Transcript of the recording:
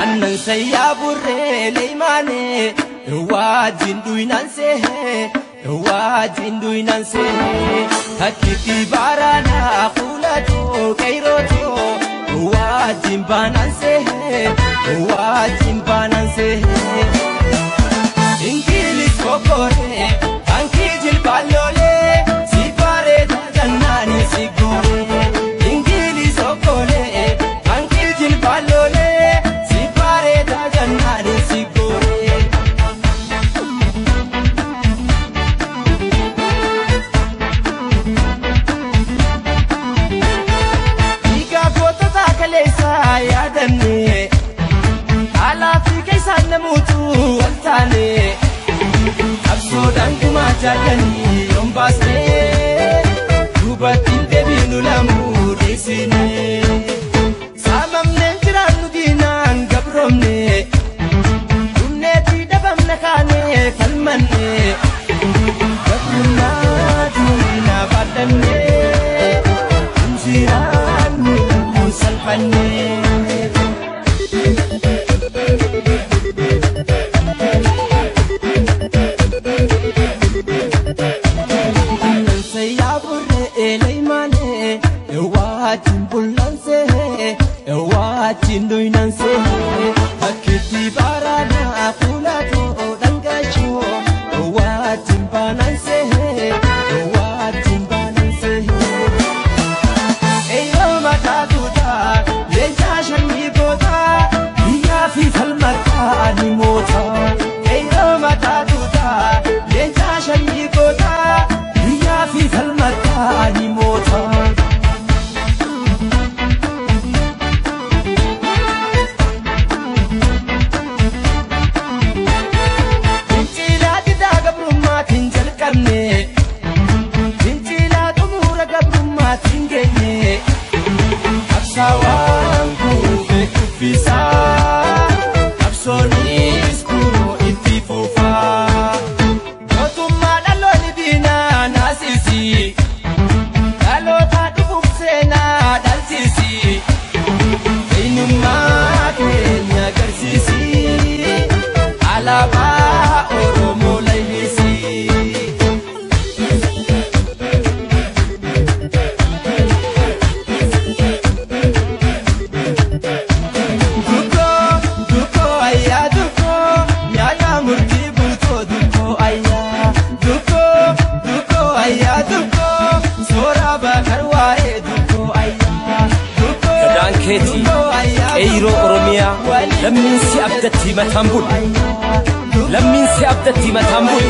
Annan sayya burre leimane wajin duinanse wajin duinanse hakiki barana khulato kairoto wajin bananse English kokore anki jil balole sipare jannani sigore English kokore anki jil balole sipare jannani sigore Ika kota takalesa yadanne ala fi kaisa namutu waltane Absodan kuma jadani yombasne dubatin debinu lamu desine samamne jiranu dinan gabromne dunneti dabamna kane kalmanne gabruna dina badanne jiranu salfanne Jinduinanse akiti barana khulato dangasho watimbananse eyo matatuta leja shani goda ya fi falmata animota eyo matatuta leja shani goda ya fi falmata animota Sawangu bekufisa Absonis kuro itifufa Gotuma daloni dina nasisi Dalota dufufsena dalsisi Inuma kenya garsisi Alaba oromo lailisi كيتي ايرو اوروميا لمن سي ابدتي متامبول